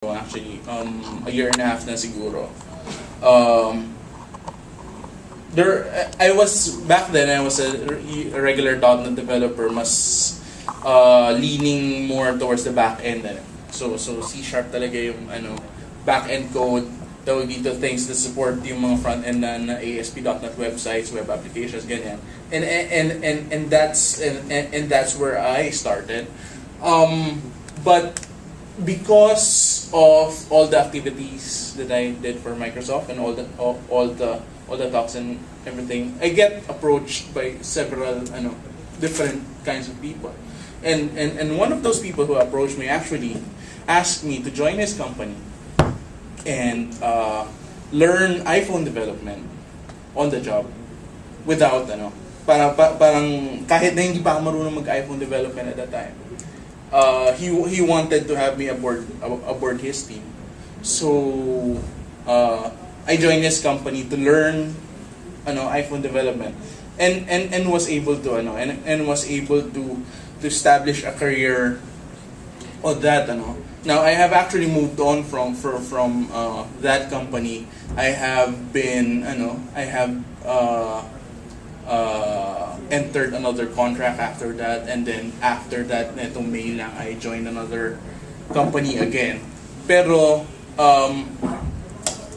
Actually, a year and a half na siguro. Um, I was, back then, I was a regular .NET developer, mas leaning more towards the back end. So C# talaga yung back end code, tawag dito things that support yung mga front end na ASP.NET websites, web applications, ganyan. And that's where I started. But because of all the activities that I did for Microsoft and all the talks and everything, I get approached by several different kinds of people. And one of those people who approached me actually asked me to join his company and learn iPhone development on the job without parang kahit na hindi pa ako marunong mag-iPhone development at that time. He wanted to have me aboard his team. So I joined his company to learn iPhone development and was able to to establish a career on that. Now I have actually moved on from that company. I have been entered another contract after that, and then after that, neto May lang, I joined another company again. Pero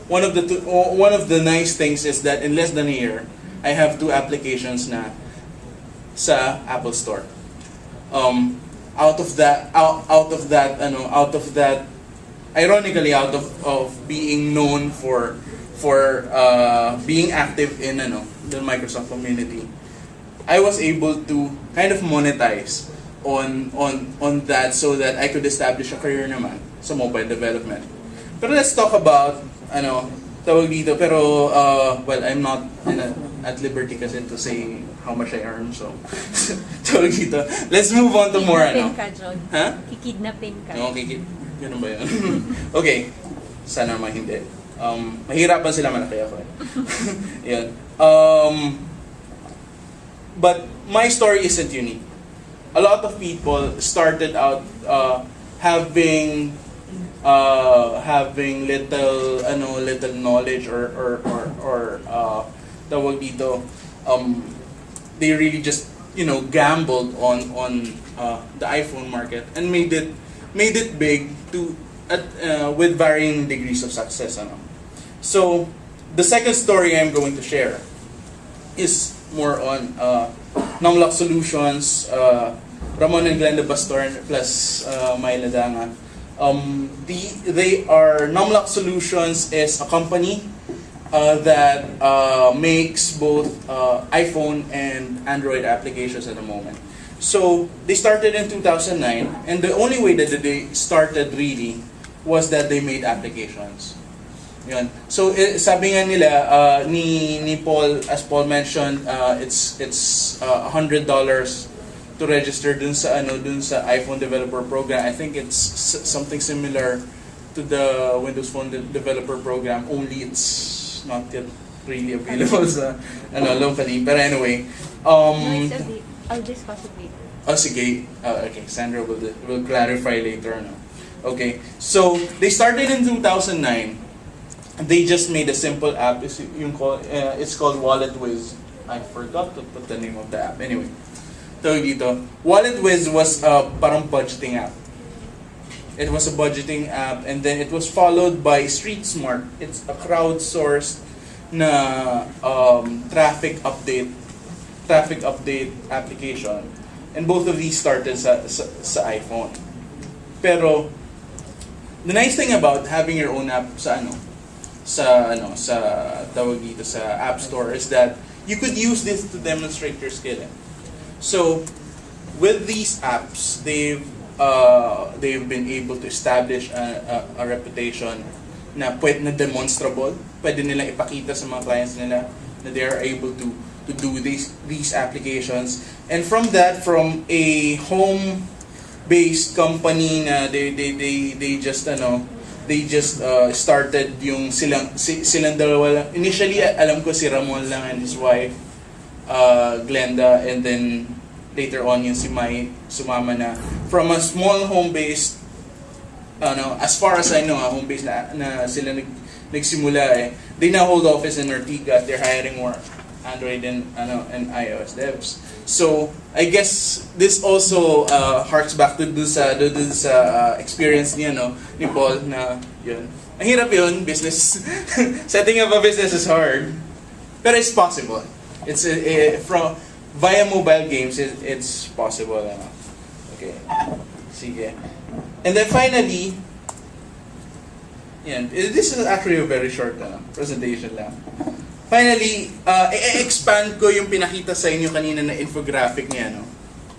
one of the nice things is that in less than a year, I have 2 applications na sa Apple Store. Out of that, ironically, out of being known for being active in the Microsoft community, I was able to kind of monetize on that so that I could establish a career naman sa mobile development. Pero let's talk about tawag dito, pero well, I'm not at liberty kasi to say how much I earn, so tawag dito. Let's move on to more Kikidnapin ka, John. Ha? Kikidnapin ka. No, ganun ba yun? Okay, sana naman hindi. Mahirapan sila malaki ako eh. Yun. But my story isn't unique. A lot of people started out having little knowledge or tawag dito, they really just gambled on the iPhone market and made it big with varying degrees of success. So the second story I'm going to share is more on Numlock Solutions, Ramon and Glenda Bastor plus Myla Danga. Numlock Solutions is a company that makes both iPhone and Android applications at the moment. So they started in 2009, and the only way that they started really was that they made applications. Yun. So sabi nga nila ni Paul, as Paul mentioned, it's $100 to register dun sa iPhone developer program. I think it's something similar to the Windows Phone developer program, only it's not yet really available sa locally. But anyway, I'll discuss it later. oh sige, okay, Sandra will clarify later. Okay, so they started in 2009. They just made a simple app. It's called WalletWiz. I forgot to put the name of the app. Anyway, tawag dito. WalletWiz was parang budgeting app. It was a budgeting app, and then it was followed by StreetSmart. It's a crowdsourced na traffic update application. And both of these started sa iPhone. Pero the nice thing about having your own app sa tawag dito sa App Store is that you could use this to demonstrate your skill. So with these apps, they've been able to establish a reputation na demonstrable. Pwede nilang ipakita sa mga clients nila na they are able to do these applications. And from a home-based company na they just started yung silang dalawa lang. Initially, alam ko si Ramon lang and his wife, Glenda, and then later on yung si Mai sumama na from a small home-based as far as I know, home base na sila nagsimula they now hold office in Ortigas. They're hiring more Android and iOS devs. So I guess this also harks back to dun sa experience ni Paul na yun. Ang hirap yun, business. Setting up a business is hard, but it's possible. It's from via mobile games, it's possible. Okay, sige. And then finally, this is actually a very short presentation lang. Finally, i-expand ko yung pinakita sa inyo kanina na infographic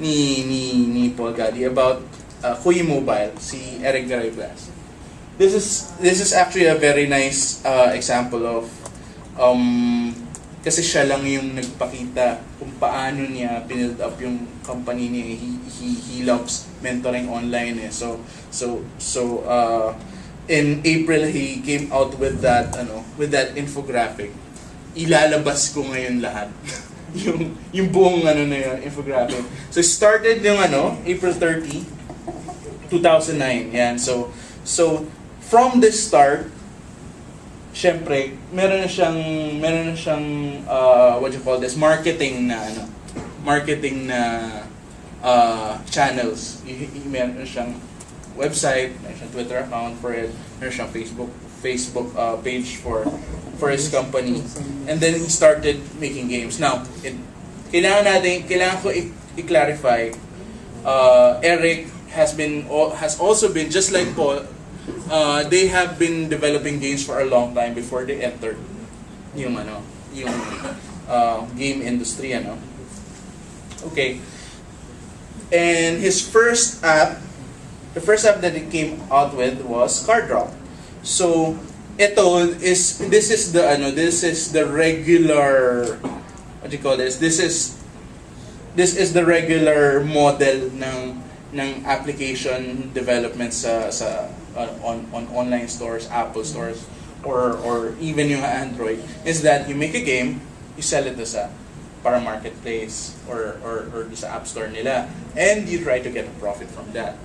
ni Paul Gadi about Kuyi Mobile, si Eric Gariblas. This is actually a very nice example of kasi siya lang yung nagpakita kung paano niya build up yung company niya. He loves mentoring online So in April he came out with that infographic. Ilalabas ko ngayon lahat. yung buong na yun, infographic. So started yung April 30, 2009. Yan. So from the start, syempre, meron na siyang what you call this, marketing na channels. Meron na siyang website, meron siyang Twitter account for it, meron siyang Facebook page for his company, and then he started making games. Now, kailangan ko i-clarify. Eric has also been just like Paul. They have been developing games for a long time before they entered yung game industry. Okay, and his first app, the first app that he came out with was Card Drop. So this is the regular, what do you call this? This is the regular model ng application development on online stores, Apple stores, or even yung Android, is that you make a game, you sell it sa para marketplace or sa app store nila, and you try to get a profit from that.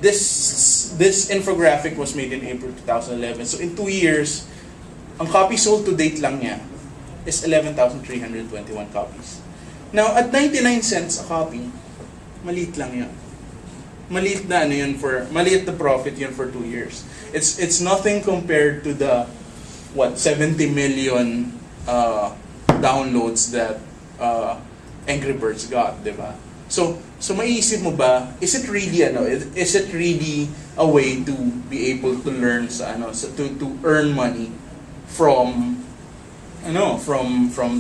This infographic was made in April 2011. So in 2 years, ang copy sold to date lang niya is 11,321 copies. Now, at 99 cents a copy, maliit lang yun. Maliit na profit yun for 2 years. It's nothing compared to the 70 million downloads that Angry Birds got, di ba? So maiisip mo ba, is it really a way to be able to learn to earn money from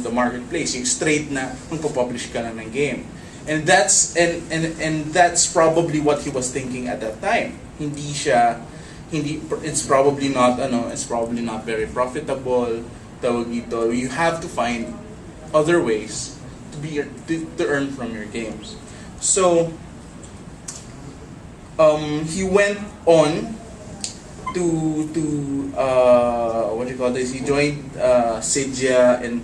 the marketplace, yung straight na magpo-publish ka na ng game. And that's probably what he was thinking at that time. It's probably not very profitable. You have to find other ways to earn from your games. So he went on to what do you call this? He joined Cydia and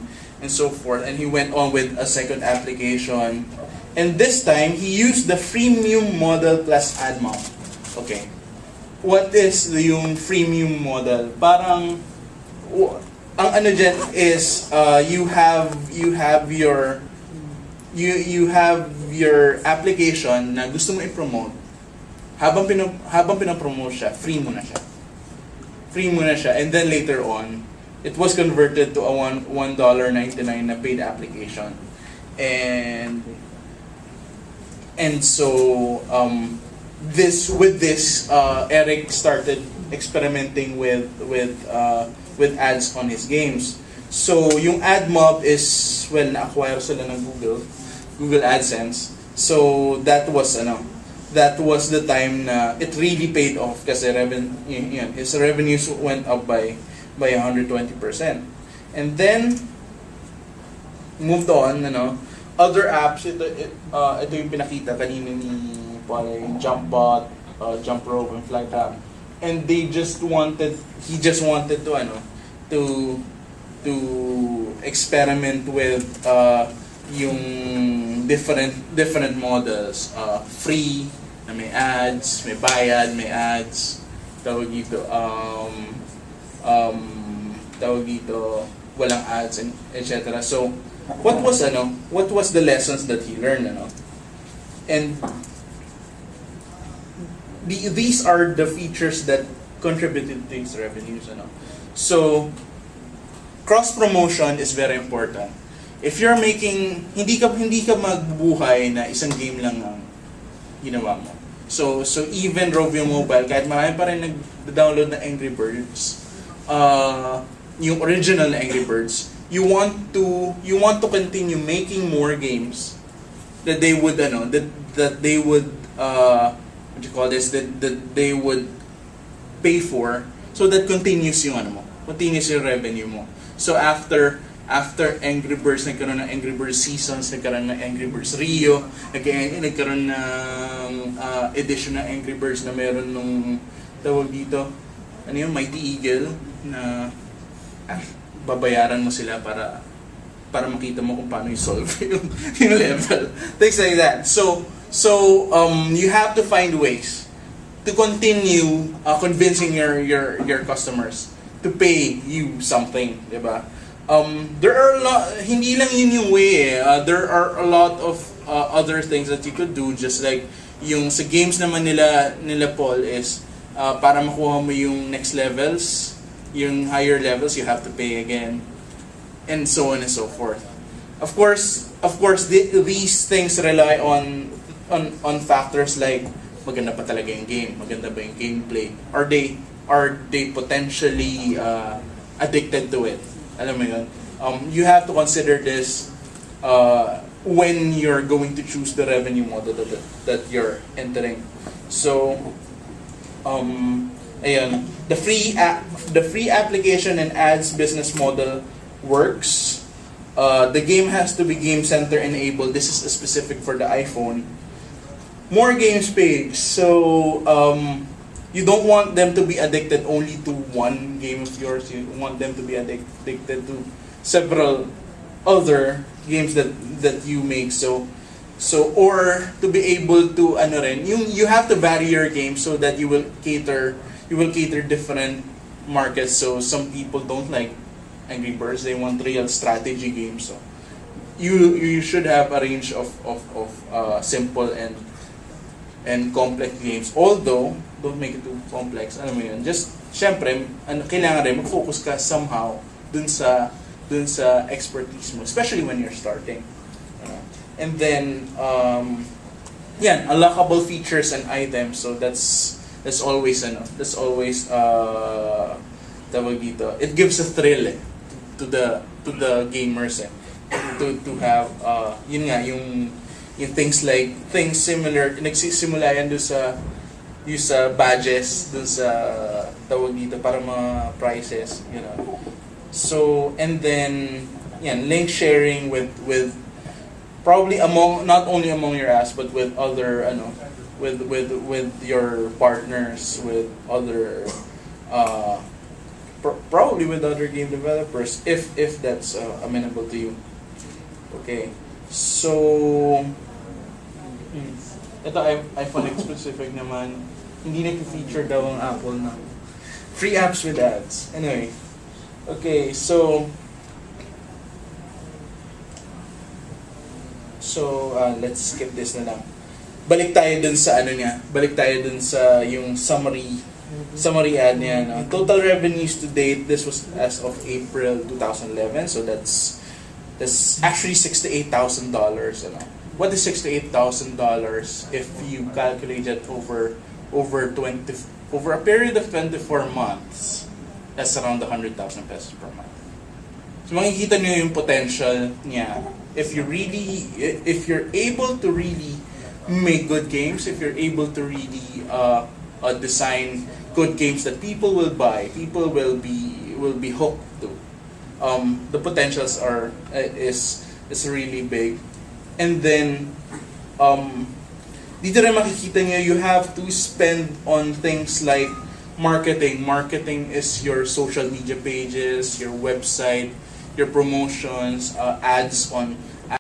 so forth, and he went on with a second application. And this time he used the freemium model plus AdMob. Okay, what is yung freemium model? Parang ang ano dyan is you have your application na gusto mo i-promote. Habang pinopromote siya, free mo na siya. And then later on, it was converted to a $1.99 na paid application. And so Eric started experimenting with ads on his games. So yung AdMob is, na-acquire sila ng Google AdSense. So that was the time na it really paid off kasi his revenues went up by 120%. And then moved on, other apps, ito yung pinakita kanina ni Paul, yung JumpBot, JumpRope, and FlyTap. And he just wanted to experiment with yung different models, free na may ads, may bayad, may ads, tawag dito, tawag dito, walang ads, and etc. So, what was the lessons that he learned, And these are the features that contributed to his revenues, So, cross promotion is very important. If you're making, hindi ka magbubuhay na isang game lang ang ginawa mo. So even Rovio Mobile, kahit marami pa rin nag-download na Angry Birds, yung original na Angry Birds, you want to continue making more games that they would that they would what you call this, that they would pay for, so that continues yung continuous yung revenue mo. So after Angry Birds, nagkaroon ng Angry Birds Seasons, nagkaroon ng Angry Birds Rio, nagkaroon ng edition ng Angry Birds na meron nung tawag dito, Mighty Eagle, na babayaran mo sila para makita mo kung paano i-solve yung level. Things like that. So you have to find ways to continue convincing your customers to pay you something, diba? There are hindi lang yun yung way there are a lot of other things that you could do, just like yung sa games naman nila Paul is para makuha mo yung next levels, yung higher levels, you have to pay again, and so on and so forth. Of course, these things rely on factors like maganda pa talaga yung game, maganda ba yung gameplay, are they potentially addicted to it. Alam mo yun? You have to consider this when you're going to choose the revenue model that you're entering. So, ayun, the free application and ads business model works. The game has to be Game Center enabled. This is specific for the iPhone. More games page. So, you don't want them to be addicted only to one game of yours. You want them to be addicted to several other games that you make. So or to be able to you have to vary your game so that you will cater different markets. So some people don't like Angry Birds, they want real strategy games. So you should have a range of simple and complex games. Although, don't make it too complex. Alam mo yun, just, syempre, kailangan rin mag-focus ka somehow dun sa expertise mo, especially when you're starting. And then, unlockable features and items. So that's always, tawag dito, it gives a thrill to the gamers to have, yun nga, yung things similar, nagsisimula yan doon sa badges, doon sa tawag dito para mga prizes, So, and then, link sharing with probably not only among your apps, but with other, with your partners, with other, probably with other game developers, if that's amenable to you. Okay. So, ito iPhone specific naman, hindi nag-feature daw ang Apple na free apps with ads. Anyway, okay, so let's skip this na lang. Balik tayo dun sa yung summary ad niya. Total revenues to date, this was as of April 2011, so that's actually $68,000. What is $68,000 if you calculate it over a period of 24 months? That's around 100,000 pesos per month. So makikita niyo yung potential niya if you're able to really make good games, if you're able to really design good games that people will buy, people will be hooked to. The potentials is really big. And then dito rin makikita niyo, you have to spend on things like marketing. Marketing is your social media pages, your website, your promotions, ads on